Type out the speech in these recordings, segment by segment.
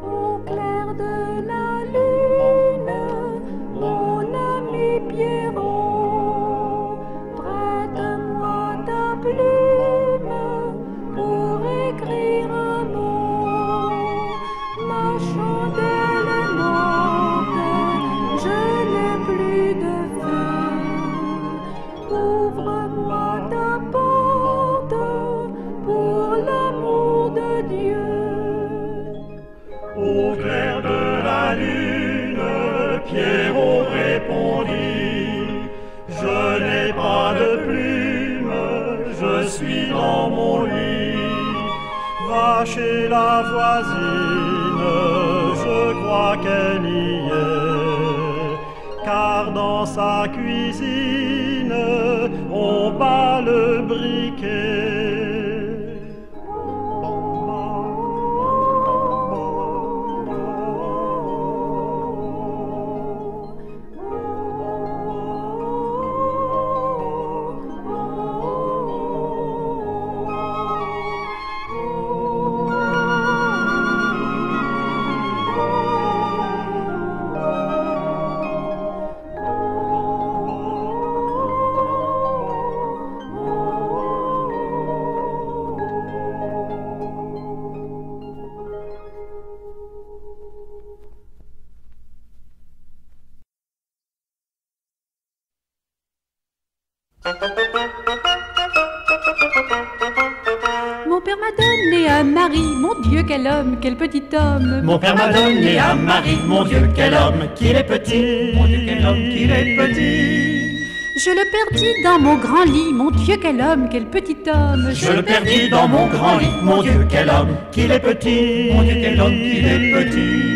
Au clair de la lune, mon ami Pierrot, prête-moi ta plume pour écrire un mot. Ma chandelle est morte, je n'ai plus de feu. Ouvre-moi ta porte pour l'amour de Dieu. Au clair de la lune, Pierrot répondit: je n'ai pas de plume, je suis dans mon lit. Va chez la voisine, je crois qu'elle y est, car dans sa cuisine, on bat le briquet. Mon père m'a donné un mari, mon Dieu quel homme, quel petit homme. Mon père m'a donné un mari, mon Dieu quel homme, qu'il est petit, mon Dieu quel homme, qu'il est petit. Je le perdis dans mon grand lit, mon Dieu quel homme, quel petit homme. Je le perdis dans mon grand lit, mon Dieu quel homme, qu'il est petit, mon Dieu quel homme, qu'il est petit.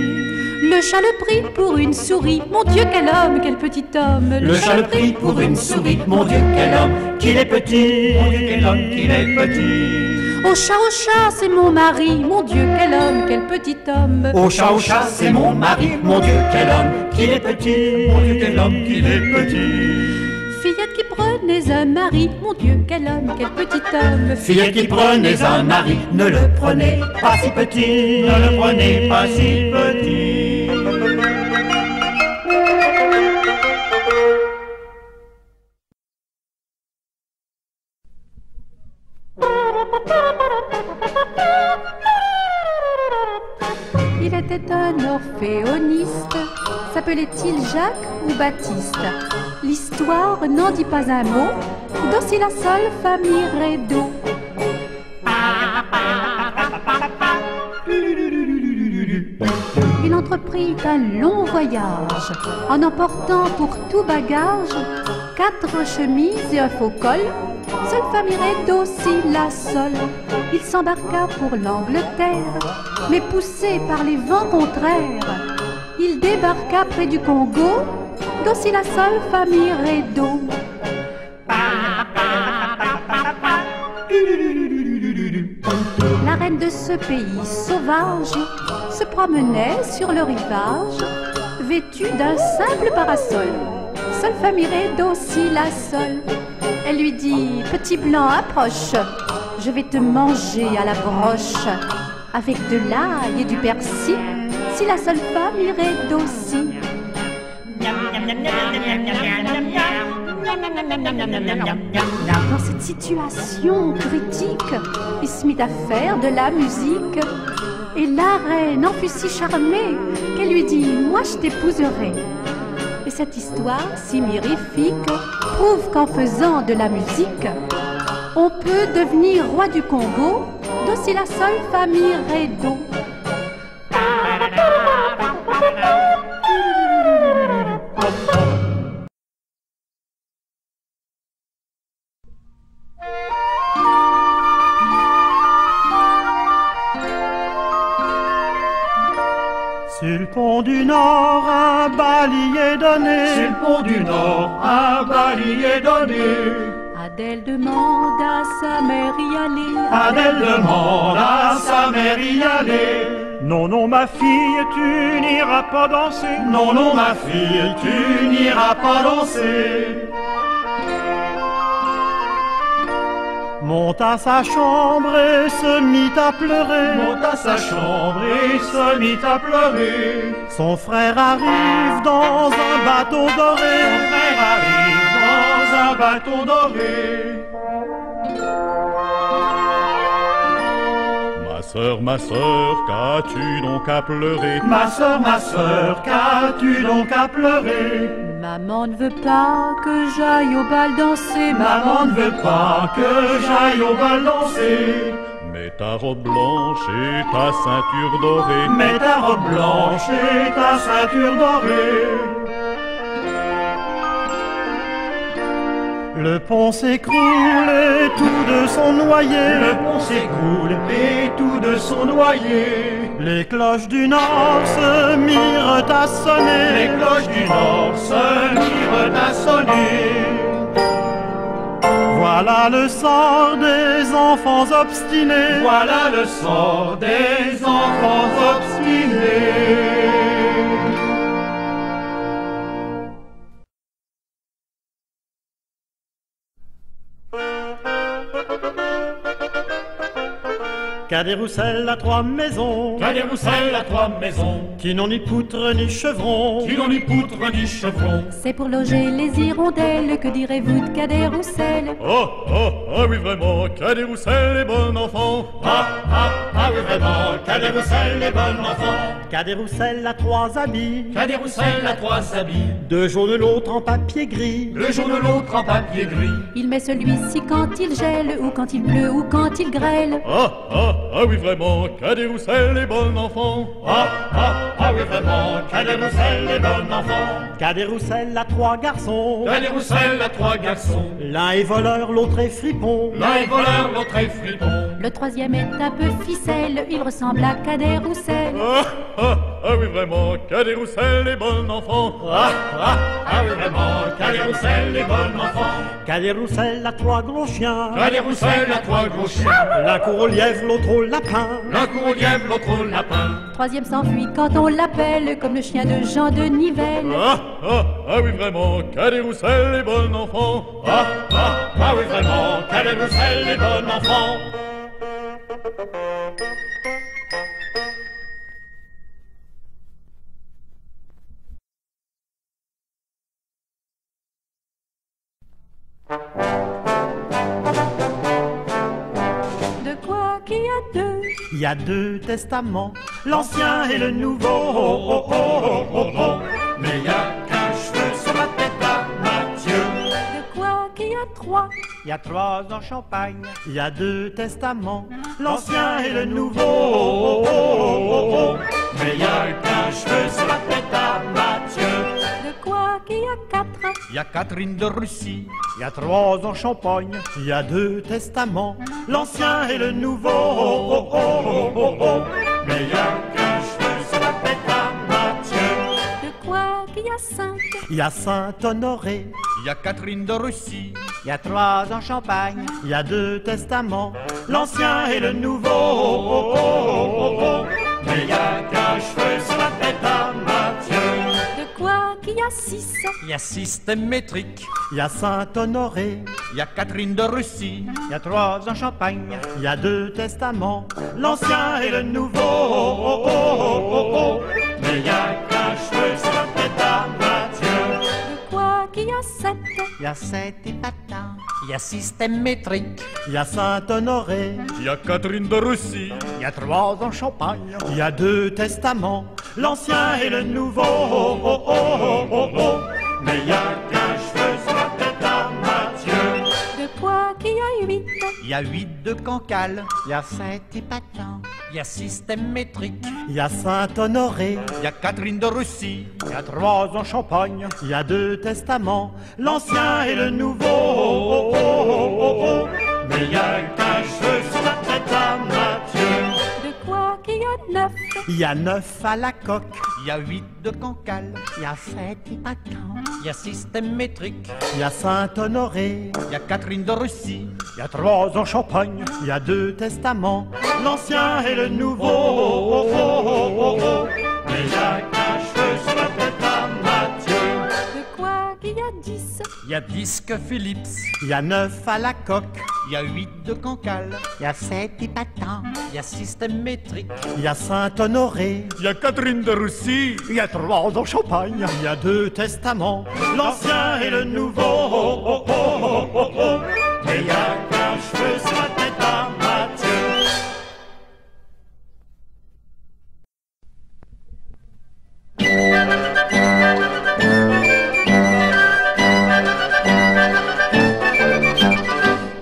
Le chat le prit pour une souris, mon Dieu quel homme, quel petit homme. Le chat le prit pour une souris, mon Dieu quel homme, qu'il est petit, mon Dieu quel homme, qu'il est petit. Au chat, c'est mon mari, mon Dieu quel homme, quel petit homme. Au chat, c'est mon mari, mon Dieu quel homme, qu'il est petit, mon Dieu quel homme, qu'il est petit. Fillette qui prenait un mari, mon Dieu quel homme, quel petit homme. Fillette qui prenait un mari, ne le prenez pas si petit, ne le prenez pas si petit. Il était un orphéoniste, s'appelait-il Jacques ou Baptiste? L'histoire n'en dit pas un mot, d'aussi la seule famille Rédo. Il entreprit un long voyage, en emportant pour tout bagage 4 chemises et un faux col. Seule famille Rédo, si la seule. Il s'embarqua pour l'Angleterre, mais poussé par les vents contraires, il débarqua près du Congo, d'aussi la seule famille Rédo. La reine de ce pays sauvage se promenait sur le rivage, vêtue d'un simple parasol. Seule famille Rédo, si la seule. Elle lui dit: petit blanc, approche, je vais te manger à la broche, avec de l'ail et du persil, si la seule famille Rédo, si. Dans cette situation critique, il se mit à faire de la musique. Et la reine en fut si charmée qu'elle lui dit: moi je t'épouserai. Et cette histoire si mirifique prouve qu'en faisant de la musique, on peut devenir roi du Congo, d'aussi la seule famille Rédo. Sur le pont du Nord, un balier donné. Sur le pont du Nord, un balier donné. Adèle demande à sa mère y aller. Adèle demande à sa mère y aller. Non, non, ma fille, tu n'iras pas danser. Non, non, ma fille, tu n'iras pas danser. monte à sa chambre et se mit à pleurer. Monte à sa chambre et se mit à pleurer. Son frère arrive dans un bateau doré. Son frère arrive dans un bateau doré. Ma sœur, qu'as-tu donc à pleurer? Ma sœur, qu'as-tu donc à pleurer? Maman ne veut pas que j'aille au bal danser. Maman ne veut pas que j'aille au bal danser. Mets ta robe blanche et ta ceinture dorée. Mets ta robe blanche et ta ceinture dorée. Le pont s'écroule et tout de son noyer. Le pont s'écroule et tout de son noyer. Les cloches du nord se mirent à sonner. Les cloches du nord se mirent à sonner. Voilà le sort des enfants obstinés. Voilà le sort des enfants obstinés. Cadet-Roussel a 3 maisons. Cadet-Roussel a 3 maisons. Qui n'ont ni poutre ni chevron. Qui n'ont ni poutre ni chevron. C'est pour loger les hirondelles. Que direz-vous de Cadet-Roussel? Ah oui vraiment, Cadet-Roussel est bon enfant. Ah oui vraiment, Cadet-Roussel est bon enfant. Cadet-Roussel a 3 habits. Cadet-Roussel a 3 habits. 2 jaunes, l'autre en papier gris. Le jaune, l'autre en papier gris. Il met celui-ci quand il gèle, ou quand il pleut, ou quand il grêle. Ah oui vraiment, Cadet-Roussel est bon enfant. Ah oui vraiment, Cadet-Roussel est bon enfant. Cadet-Roussel a 3 garçons. Cadet-Roussel a 3 garçons. L'un est voleur, l'autre est fripon. L'un est voleur, l'autre est fripon. Le troisième est un peu ficelle, il ressemble à Cadet-Roussel. Ah oui vraiment, Cadet-Roussel est bon enfant. Ah oui vraiment, Cadet-Roussel est bon enfant. Cadet-Roussel a 3 gros chiens. Cadet-Roussel a 3 gros chiens. L'un court au lièvre, l'autre au lapin. L'un court au lièvre, l'autre au lapin. Troisième s'enfuit quand on l'appelle, comme le chien de Jean de Nivelle. Ah oui vraiment, Cadet-Roussel est bon enfant. Ah oui vraiment, Cadet-Roussel est bon enfant. De quoi qu'il y a deux? Il y a 2 testaments, l'Ancien et le Nouveau. Mais il y a qu'un cheveu sur la tête à Mathieu. De quoi qu'il y a 3? Il y a 3 en Champagne. Il y a 2 testaments, l'Ancien et le Nouveau. Mais il y a qu'un cheveu sur la tête à Mathieu. De quoi qu'il y a 4? Il y a Catherine de Russie. Il y a 3 en Champagne. Il y a 2 testaments, l'Ancien et le Nouveau. Mais il y a qu'un cheveu sur la tête à Mathieu. De quoi qu'il y a 5? Il y a Saint-Honoré. Il y a Catherine de Russie. Il y a 3 en Champagne. Il y a 2 testaments, l'Ancien et le Nouveau. Mais il y a qu'un cheveu sur la tête à Mathieu. De quoi qu'il y a 6? Il y a système métrique. Il y a Saint-Honoré. Il y a Catherine de Russie. Il y a 3 en Champagne. Il y a 2 testaments, l'Ancien et le Nouveau. Mais il y a qu'un cheveu sur la tête à Mathieu. De quoi qu'il y a 7? Il y a Saint Épatant. Il y a système métrique. Il y a Saint-Honoré. Il y a Catherine de Russie. Il y a 3 en Champagne. Il y a 2 testaments, l'Ancien et le Nouveau. Mais il y a qu'un cheveu sur la tête à Mathieu. De quoi qu'il y a 8? Il y a 8 de Cancale. Il y a Saint Épatant. Il y a système métrique. Il y a Saint-Honoré. Il y a Catherine de Russie. Il y a 3 en Champagne. Il y a 2 testaments, l'Ancien et le Nouveau. Mais il y a qu'un cheveu sur la tête à Mathieu. De quoi qu'il y a 9? Il y a 9 à la coque. Il y a 8 de Cancale. Il y a Saint Épatant. Il y a système métrique. Il y a Saint-Honoré. Il y a Catherine de Russie. Il y a 3 en Champagne. Il y a 2 testaments, l'Ancien et le Nouveau. Mais il y a qu'un cheveu sur la tête à Mathieu. De quoi qu'il y a 10? Il y a 10 que Philips. Il y a 9 à la coque. Il y a 8 de Cancale. Il y a 7 épatants. Il y a système métrique. Il y a Saint-Honoré. Il y a Catherine de Russie. Il y a 3 dans Champagne. Il y a 2 testaments, l'Ancien et le Nouveau. Oh, oh, oh, oh, oh, oh. Mais y a qu'un cheveu sur la tête à Mathieu.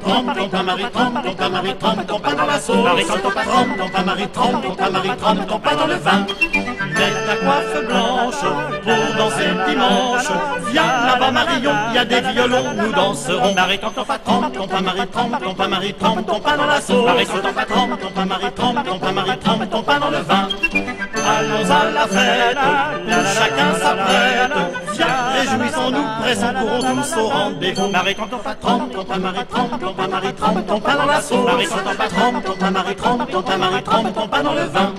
Trempe ton mari, trempe ton mari, trempe ton pain dans la sauce. Marie, trempe ton mari, trempe ton mari, trempe ton pain dans le vin. Mets ta coiffe blanche pour danser dimanche. Viens là-bas Marion, il y a des violons, nous danserons. Marie, trempe ton pain, Marie, trempe ton pain, Marie, trempe ton pain dans la sauce. Marie, trempe ton pain, Marie, trempe ton pain, Marie, trempe ton pain dans le vin. Allons à la fête, où chacun s'apprête. Viens, réjouissons-nous, pressons, courons tous au rendez-vous. Marie, trempe ton pain, Marie, trempe ton pain, Marie, trempe ton pain dans la sauce. Marie, trempe ton pain, Marie, trempe ton pain, Marie, trempe ton pain dans le vin.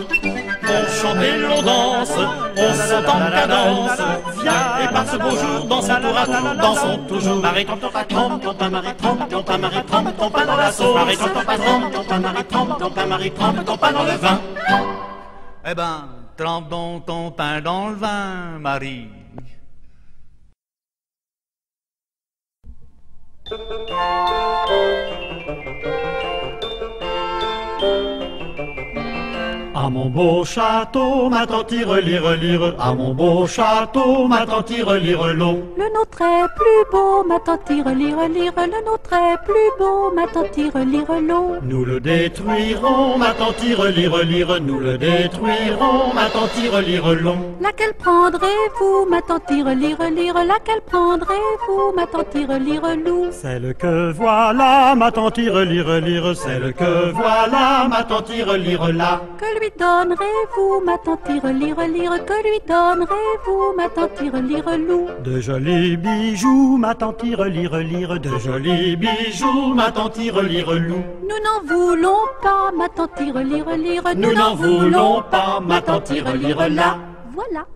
On chante et l'on danse, on saute en cadence. Viens, et par ce beau jour, dansons tour à tour, dansons toujours. Marie, trempe ton pain, Marie, trempe ton pain, Marie, trempe ton pain dans la sauce. Marie, trempe ton pain, Marie, trempe ton pain, Marie, trempe ton pain dans le vin. Eh ben, trempe donc ton pain dans le vin, Marie. À mon beau château, ma tante lire, à mon beau château, ma tante lire l'eau. Le nôtre est plus beau, ma tante lire, le nôtre est plus beau, ma tante lire l'eau. Nous le détruirons, ma tante lire, nous le détruirons, ma tante lire l'eau. Laquelle prendrez-vous, ma tante lire, laquelle prendrez-vous, ma tante lire loup? Celle que voilà, ma tante lire, celle que voilà, ma tante lire là. Que lui donnerez-vous, ma tante lire, que lui donnerez-vous, ma tante lire loup? De jolis bijoux, ma tante lire, de jolis bijoux, ma tante lire loup. Nous n'en voulons pas, ma tante lire, Nous n'en voulons pas, ma tante lire là. Voilà.